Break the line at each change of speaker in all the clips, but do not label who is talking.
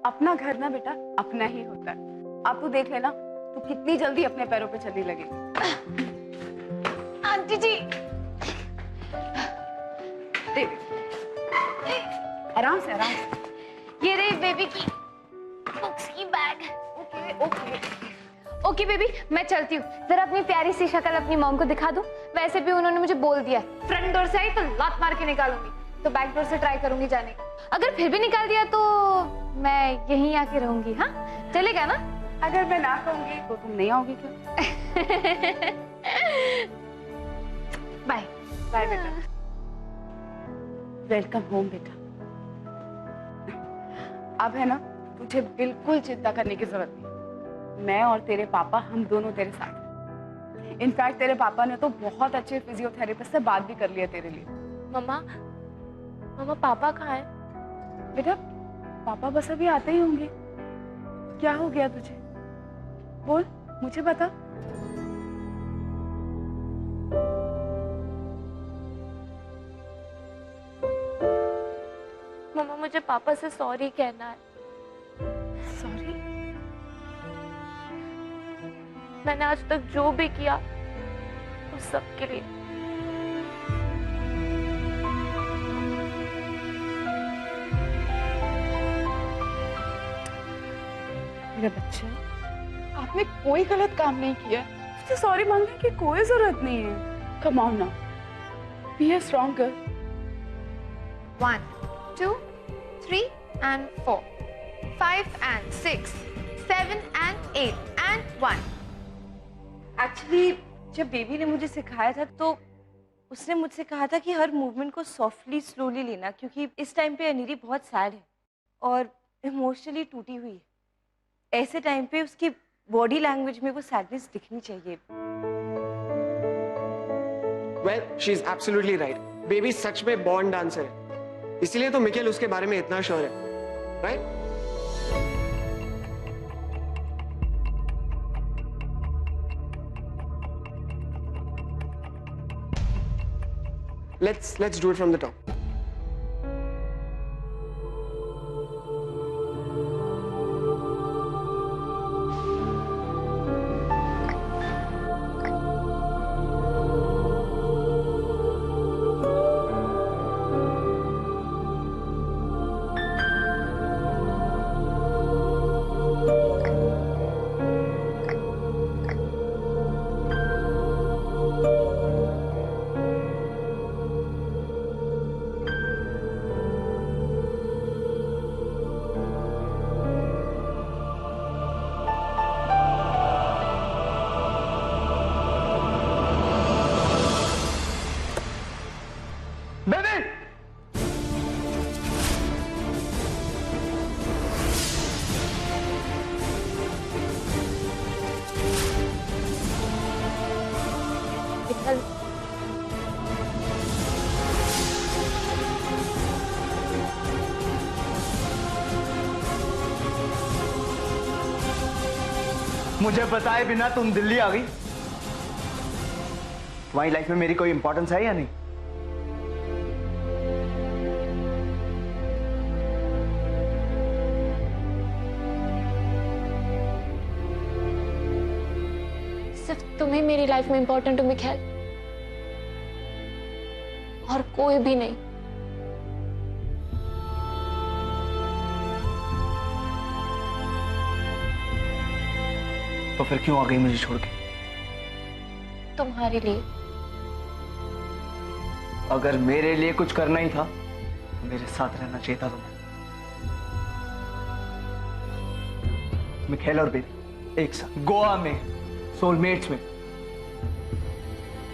अपना घर ना बेटा अपना ही होता है। अब तू देख लेना, तू कितनी जल्दी अपने पैरों पे चलने लगेगी।
आंटी जी,
देख आराम से आराम से।
ये रही बेबी की बुक्स की bag.
Okay okay
okay baby, मैं चलती हूँ। जरा अपनी प्यारी सी शक्ल अपनी मॉम को दिखा दूँ। वैसे भी उन्होंने मुझे बोल दिया फ्रंट डोर से आई तो लात मार के निकालूंगी, तो बैक डोर से ट्राई करूंगी जाने का। अगर फिर भी निकाल दिया तो मैं यहीं आके रहूंगी। हाँ चलेगा ना?
अगर मैं ना कहूंगी तो तुम नहीं आओगी क्या?
बाय
बाय बेटा। वेलकम होम बेटा। अब है ना, तुझे बिल्कुल चिंता करने की जरूरत नहीं। मैं और तेरे पापा हम दोनों तेरे साथ हैं। इनफैक्ट तेरे पापा ने तो बहुत अच्छे फिजियोथेरेपिस्ट से बात भी कर लिया तेरे लिए।
मम्मा पापा कहाँ है?
बेटा पापा बस अभी आते ही होंगे। क्या हो गया तुझे? बोल, मुझे बता।
मम्मा मुझे पापा से सॉरी कहना है।
सॉरी?
मैंने आज तक जो भी किया उस सब के लिए।
मेरे बच्चे, आपने कोई गलत काम नहीं किया। मुझे सॉरी मांगने की कोई जरूरत नहीं है। Come on now, be a strong girl.
1 2 3 and 4 5 and 6 7 and 8 and 1।
Actually जब बेबी ने मुझे सिखाया था तो उसने मुझसे कहा था कि हर मूवमेंट को सॉफ्टली स्लोली लेना, क्योंकि इस टाइम पे अनीरी बहुत सैड है और इमोशनली टूटी हुई है। ऐसे टाइम पे उसकी बॉडी लैंग्वेज में वो सैडनेस दिखनी चाहिए।
Well, she's absolutely right. Baby सच में बॉर्न डांसर है, इसीलिए तो मिकेल उसके बारे में इतना श्योर है, right? Let's do it from the top. Baby!
Vitthal,
मुझे बताए बिना तुम दिल्ली आ गई। तुम्हारी लाइफ में मेरी कोई इंपॉर्टेंस है या नहीं?
सिर्फ तुम ही मेरी लाइफ में इंपॉर्टेंट हो मिखेल, और कोई भी नहीं।
तो फिर क्यों आ गई मुझे छोड़ के?
तुम्हारे लिए।
अगर मेरे लिए कुछ करना ही था तो मेरे साथ रहना चाहिए था तुम्हें। मिखेल और बेबी एक साथ गोवा में सोलमेट्स में।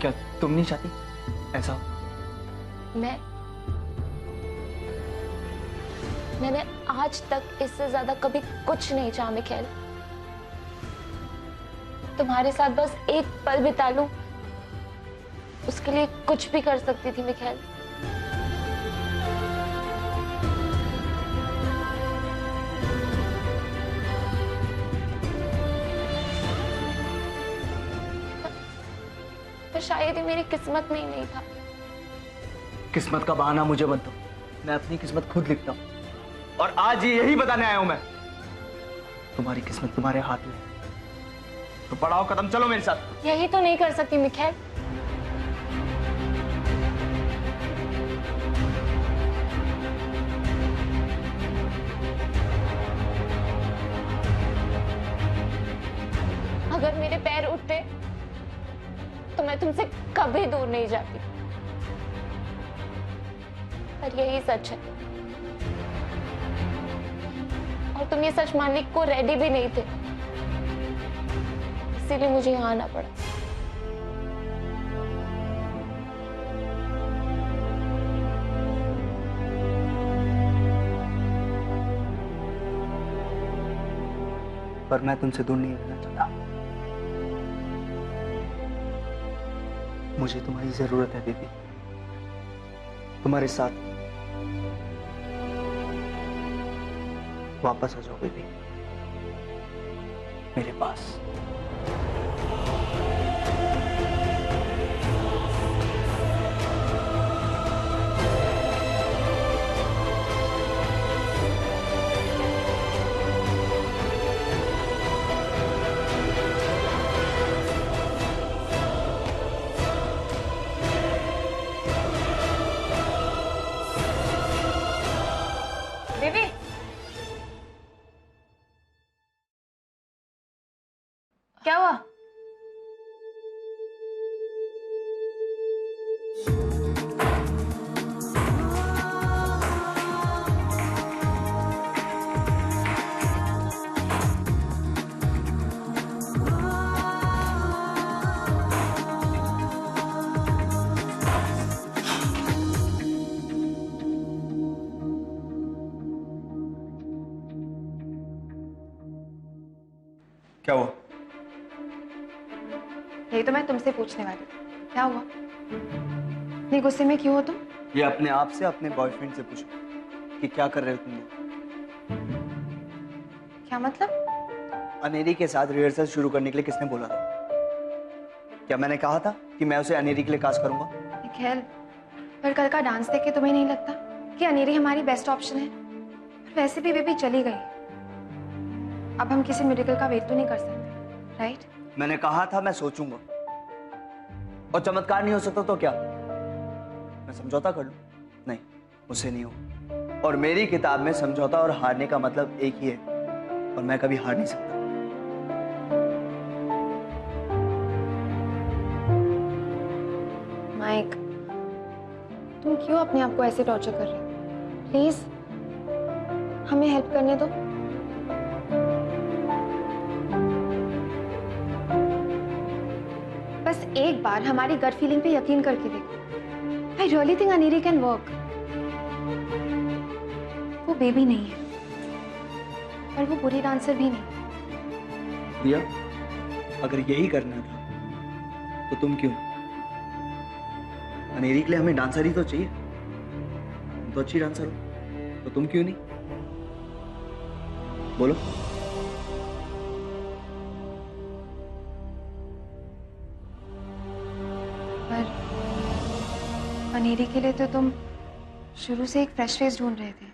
क्या तुम नहीं चाहती ऐसा हो?
मैंने आज तक इससे ज्यादा कभी कुछ नहीं चाहा मिखेल। तुम्हारे साथ बस एक पल बिता लूं, उसके लिए कुछ भी कर सकती थी मिखेल। पर शायद ये मेरी किस्मत में ही नहीं था।
किस्मत का बहाना मुझे मत दो, मैं अपनी किस्मत खुद लिखता हूं। और आज यही बताने आया हूं मैं तुम्हारी किस्मत तुम्हारे हाथ में है। तो बढ़ाओ कदम, चलो मेरे साथ।
यही तो नहीं कर सकती मिखाइल। अगर मेरे पैर उठते तो मैं तुमसे कभी दूर नहीं जाती, पर यही सच है और तुम ये सच मानने को रेडी भी नहीं थे, इसीलिए मुझे यहाँ आना पड़ा।
पर मैं तुमसे दूर नहीं रहना चाहता। मुझे तुम्हारी जरूरत है बेबी, तुम्हारे साथ। वापस आ जाओ बेबी मेरे पास।
बेबी, क्या हुआ?
क्या हुआ?
यही तो मैं तुमसे पूछने वाली थी। क्या हुआ? इतने गुस्से में क्यों हो तुम?
ये अपने आप से अपने बॉयफ्रेंड से पूछो कि क्या कर रहे हो तुम लोग।
क्या मतलब?
अनेरी के साथ रिहर्सल शुरू करने के लिए किसने बोला था? क्या मैंने कहा था कि मैं उसे अनेरी के लिए कास्ट करूंगा?
खैर, पर कल का डांस देख के तुम्हें नहीं लगता कि अनेरी हमारी बेस्ट ऑप्शन है? पर वैसे भी बेबी चली गई, अब हम किसी मिरेकल का वेट तो नहीं कर सकते, राइट?
मैंने कहा था मैं सोचूंगा, और चमत्कार नहीं हो सकता तो क्या मैं समझौता कर लूं? नहीं, मुझसे नहीं हो। और मेरी किताब में समझौता और हारने का मतलब एक ही है, और मैं कभी हार नहीं सकता।
माइक, तुम क्यों अपने आप को ऐसे टॉर्चर कर रहे हो? प्लीज हमें हेल्प करने दो। बस एक बार हमारी गट फीलिंग पे यकीन करके देखो। I really think Aneri can work. वो बेबी नहीं है, पर वो बुरी डांसर भी नहीं।
दिया, अगर यही करना था तो तुम क्यों? अनेरी के लिए हमें डांसर ही तो चाहिए। तुम तो अच्छी डांसर हो, तो तुम क्यों नहीं? बोलो।
पर अनेरी के लिए तो तुम शुरू से एक फ्रेश फेस ढूंढ रहे थे।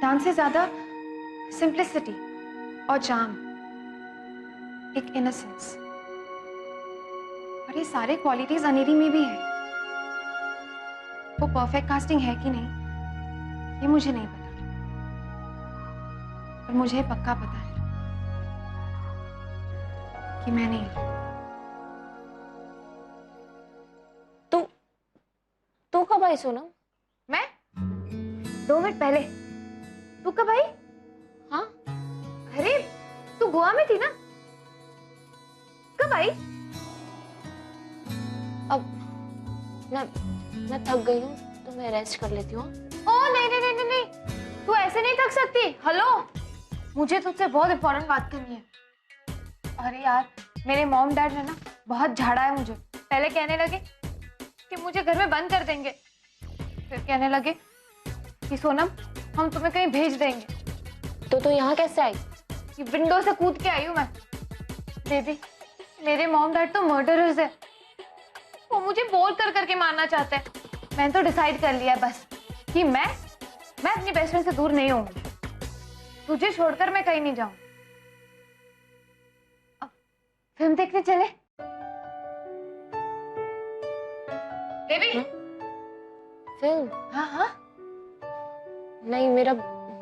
डांस से ज्यादा सिंप्लिसिटी और चार्म, एक इनोसेंस, और ये सारे क्वालिटीज अनेरी में भी है। वो परफेक्ट कास्टिंग है कि नहीं ये मुझे नहीं पता, पर मुझे पक्का पता है कि मैं नहीं।
तू कब आई सोनम?
मैं 2 मिनट पहले। तू कब आई?
हाँ,
अरे तू गोवा में थी ना? कब आई?
अब मैं थक गई हूँ तो मैं रेस्ट कर लेती हूँ।
ओ नहीं नहीं नहीं नहीं नहीं, तू ऐसे नहीं थक सकती। हेलो, मुझे तुझसे बहुत इंपॉर्टेंट बात करनी है। अरे यार, मेरे मॉम डैड ने ना बहुत झाड़ा है मुझे। पहले कहने लगे कि मुझे घर में बंद कर देंगे, फिर कहने लगे कि सोनम हम तुम्हें कहीं भेज देंगे।
तो यहाँ कैसे आई?
कि विंडो से कूद के आई हूँ मैं। बेबी, मेरे मॉम डैड तो मर्डरर्स है। वो मुझे बोल कर करके मारना चाहते हैं। मैंने तो डिसाइड कर लिया बस कि मैं अपनी बेस्ट फ्रेंड से दूर नहीं होंगी। तुझे छोड़कर मैं कहीं नहीं जाऊंगी। फिल्म देखने चले? बेबी।
फिल्म?
हाँ हाँ।
नहीं, मेरा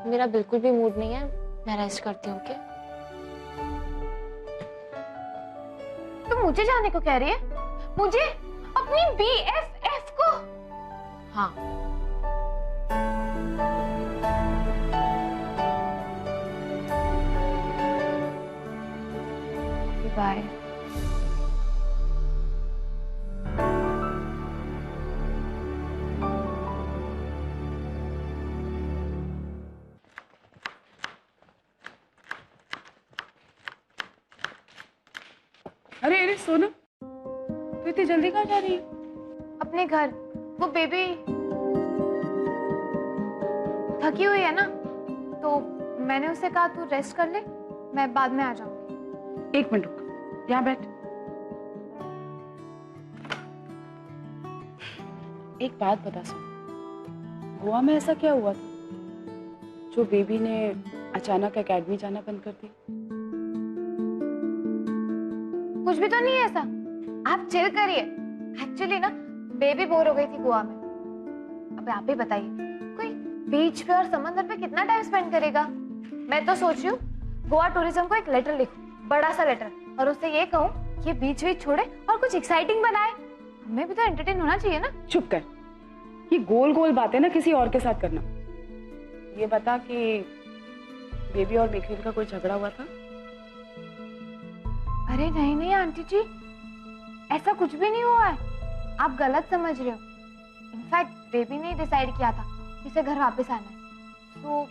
मेरा बिल्कुल भी मूड नहीं है। मैं रेस्ट करती हूँ। क्या
तुम मुझे जाने को कह रही है? मुझे? अपनी BFF को?
हाँ,
बाय।
अरे अरे सोनम, तू इतनी जल्दी कहाँ जा रही है?
अपने घर। वो बेबी थकी हुई है ना, तो मैंने उसे कहा तू रेस्ट कर ले, मैं बाद में आ जाऊंगी।
एक मिनट रुक, यहाँ बैठ। एक बात बता सुन, गोवा में ऐसा क्या हुआ था जो बेबी ने अचानक एकेडमी जाना बंद कर दी?
कुछ भी तो नहीं है ऐसा, आप चिल करिए। एक्चुअली ना बेबी बोर हो गई थी गोवा में। अब आप ही बताइए, कोई बीच पे और समंदर पे कितना टाइम स्पेंड करेगा? मैं तो सोच रही हूँ गोवा टूरिज्म को एक लेटर लिखूं, बड़ा सा लेटर, और उससे ये कहूँ कि बीच बीच छोड़े और कुछ एक्साइटिंग बनाए। हमें भी तो एंटरटेन होना चाहिए ना।
चुप कर, ये गोल गोल बातें ना किसी और के साथ करना। ये बता कि बेबी और निखिल का कोई झगड़ा हुआ था?
अरे नहीं नहीं आंटी जी, ऐसा कुछ भी नहीं हुआ है, आप गलत समझ रहे हो। इनफैक्ट बेबी ने डिसाइड किया था कि इसे घर वापस आना है। तो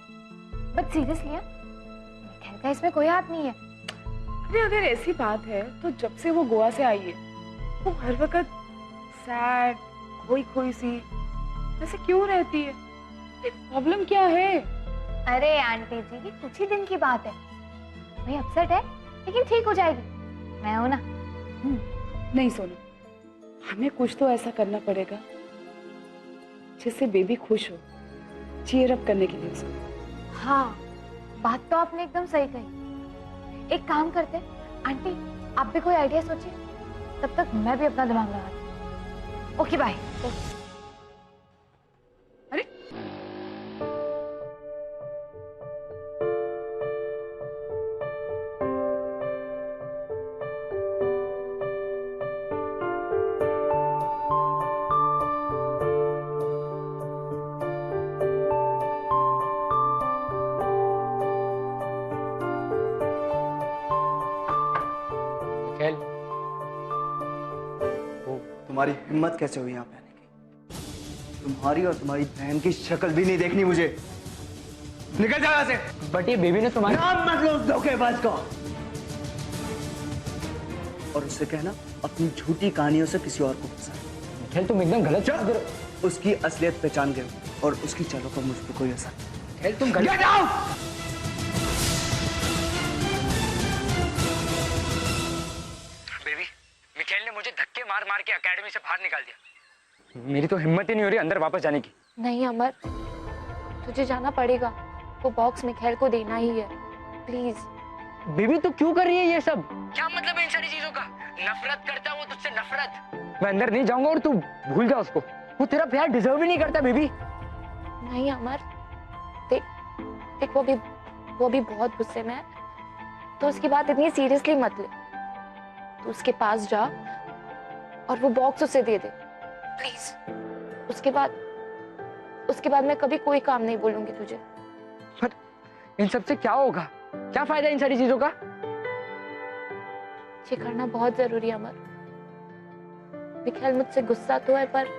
बट सीरियसली निखिल का इसमें कोई हाथ नहीं है।
अरे अगर ऐसी बात है तो जब से वो गोवा से आई है वो हर वक्त सैड, खोई खोई सी ऐसे क्यों रहती है? प्रॉब्लम क्या है?
अरे आंटी जी, ये कुछ ही दिन की बात है। भाई अपसेट है लेकिन ठीक हो जाएगी, मैं हूं ना।
नहीं सोनू, हमें कुछ तो ऐसा करना पड़ेगा जिससे बेबी खुश हो, चीयर अप करने के लिए उसको।
हाँ, बात तो आपने एकदम सही कही। एक काम करते हैं आंटी, आप भी कोई आइडिया सोचिए, तब तक मैं भी अपना दिमाग लगाती हूँ। Okay bye.
अरे
खेल।
तुम्हारी हिम्मत कैसे हुई यहाँ पे आने की? तुम्हारी और तुम्हारी बहन की शक्ल भी नहीं देखनी मुझे। निकल जाओ यहाँ से।
बट ये बेबी ने तुम्हारे
नाम मत लो उस धोखेबाज का। और उससे कहना अपनी झूठी कहानियों से किसी और को फंसाए।
खेल, तुम एकदम गलत
चल, उसकी असलियत पहचान गए और उसकी चालों का मुझ पर कोई असर नहीं।
खेल, तुम गलत।
Get out!
बेबी, मिखेल ने मुझे धक्के मार मार के एकेडमी से बाहर निकाल दिया। मेरी तो हिम्मत ही नहीं हो रही अंदर वापस जाने की।
नहीं अमर, तुझे जाना पड़ेगा। वो बॉक्स मिखेल को देना ही है, प्लीज।
बेबी, तू क्यों कर रही है ये सब? क्या मतलब है इन सारी चीजों का? नफरत करता वो तुझसे, नफरत। मैं अंदर नहीं जाऊंगा और तू भूल जा उसको। वो तेरा प्यार डिजर्व ही नहीं करता बेबी।
नहीं अमर, देख देख, वो भी बहुत गुस्से में है, तो उसकी बात इतनी सीरियसली मत ले। तू उसके पास जा और वो बॉक्स उसे दे दे, प्लीज। उसके बाद मैं कभी कोई काम नहीं बोलूंगी तुझे।
पर इन सब से क्या होगा? क्या फायदा इन सारी चीजों का?
ये करना बहुत जरूरी है अमर। मिखेल मुझसे गुस्सा तो है, पर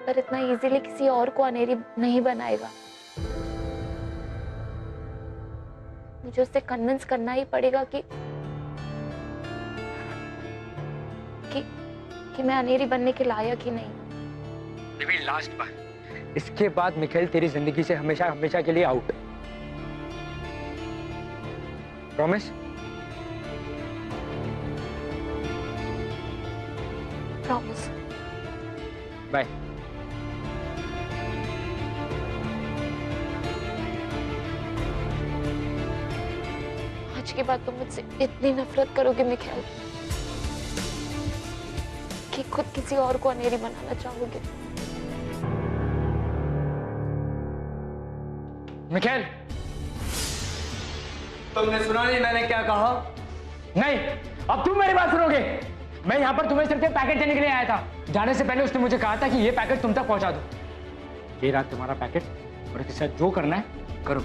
इतना इजीली किसी और को अनेरी नहीं बनाएगा। मुझे उससे कन्विंस करना ही पड़ेगा कि मैं अनेरी बनने के लायक ही नहीं।
बेबी, लास्ट बार, इसके बाद मिखेल तेरी जिंदगी से हमेशा हमेशा के लिए आउट। प्रॉमिस?
प्रॉमिस।
बाय।
आज के बाद तुम मुझसे इतनी नफरत करोगे मिखाइल कि खुद किसी और को अनेरी बनाना चाहोगे।
मिखाइल,
तुमने सुना नहीं मैंने क्या कहा?
नहीं, अब तुम मेरी बात सुनोगे। मैं यहाँ पर तुम्हें सिर्फ पैकेट देने के लिए आया था। जाने से पहले उसने मुझे कहा था कि ये पैकेट तुम तक पहुंचा दो। ये रहा तुम्हारा पैकेट और इसके साथ जो करना है करो।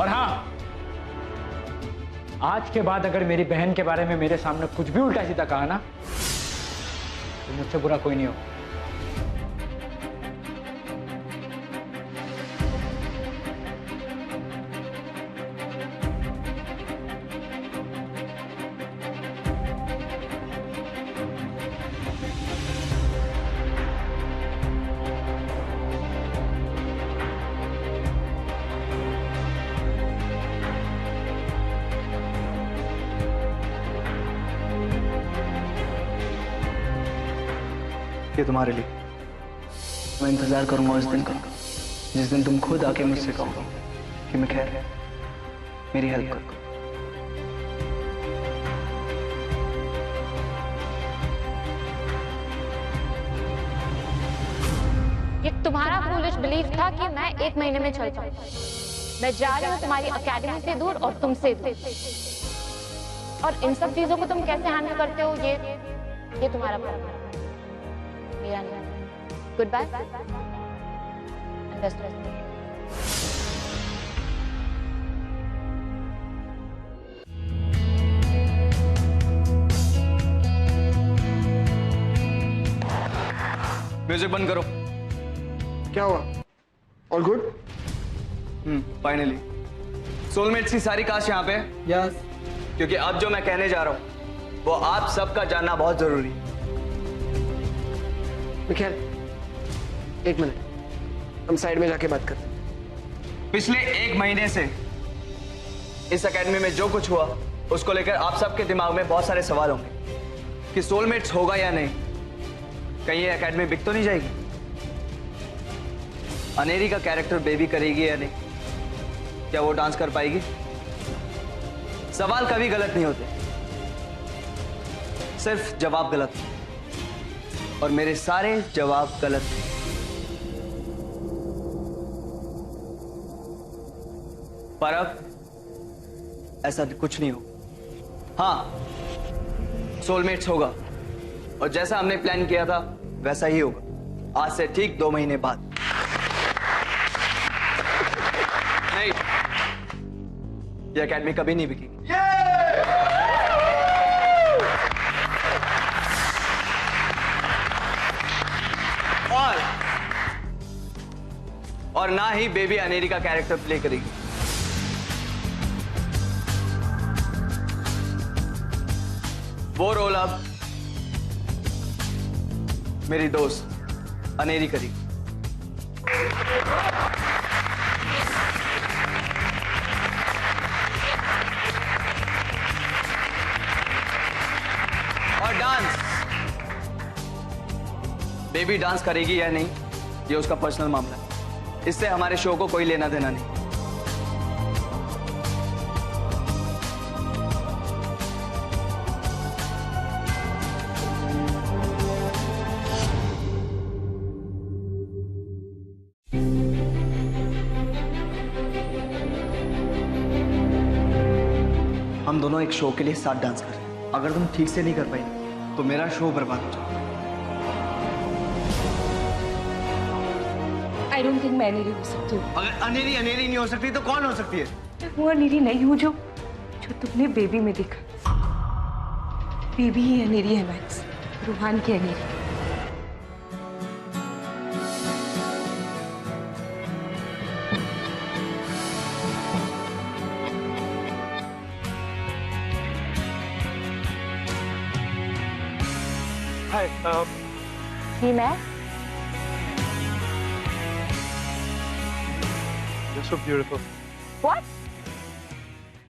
और हाँ, आज के बाद अगर मेरी बहन के बारे में मेरे सामने कुछ भी उल्टा सीधा कहा ना, तो मुझसे बुरा कोई नहीं हो।
ये तुम्हारे लिए। मैं इंतजार करूंगा उस दिन का जिस दिन तुम खुद आके मुझसे कहो कि मैं खैर मेरी हेल्प कर।
ये तुम्हारा फूलिश बिलीफ था कि मैं 1 महीने में चल जाऊं। मैं जा रही हूँ तुम्हारी एकेडमी से दूर और तुमसे दूर। और इन सब चीजों को तुम कैसे हैंडल करते हो ये तुम्हारा प्रॉब्लम है, मेरा नहीं। Good bye and best of luck.
Music बंद करो।
क्या हुआ? All good?
फाइनली सोलमेट्स की सारी कास्ट यहाँ पे है।
यस।
क्योंकि अब जो मैं कहने जा रहा हूँ वो आप सबका जानना बहुत जरूरी है।
मिखाइल, 1 मिनट, हम साइड में जाके बात करते हैं।
पिछले 1 महीने से इस एकेडमी में जो कुछ हुआ उसको लेकर आप सबके दिमाग में बहुत सारे सवाल होंगे कि सोलमेट्स होगा या नहीं, कहीं ये एकेडमी बिक तो नहीं जाएगी, अनेरी का कैरेक्टर बेबी करेगी या नहीं, क्या वो डांस कर पाएगी। सवाल कभी गलत नहीं होते, सिर्फ जवाब गलत होते। और मेरे सारे जवाब गलत थे। पर अब ऐसा कुछ नहीं हो। हाँ, सोलमेट्स होगा और जैसा हमने प्लान किया था वैसा ही होगा, आज से ठीक 2 महीने बाद। नहीं, ये एकेडमी कभी नहीं बिकेगी। और ना ही बेबी अनेरी का कैरेक्टर प्ले करेगी। वो रोल अब मेरी दोस्त अनेरी करेगी। और डांस, बेबी डांस करेगी या नहीं ये उसका पर्सनल मामला है, इससे हमारे शो को कोई लेना देना नहीं। हम दोनों एक शो के लिए साथ डांस कर रहे हैं। अगर तुम ठीक से नहीं कर पाई तो मेरा शो बर्बाद हो जाएगा।
आई डोंट थिंक मैं अनेरी हो सकती हूँ।
अगर अनेरी अनेरी नहीं हो सकती तो कौन हो सकती है?
मैं वो अनेरी नहीं हूँ जो तुमने बेबी में देखा। बेबी ही अनेरी है मैक्स, रूहान की अनेरी।
हाय,
ये मैं
you're so beautiful.
What?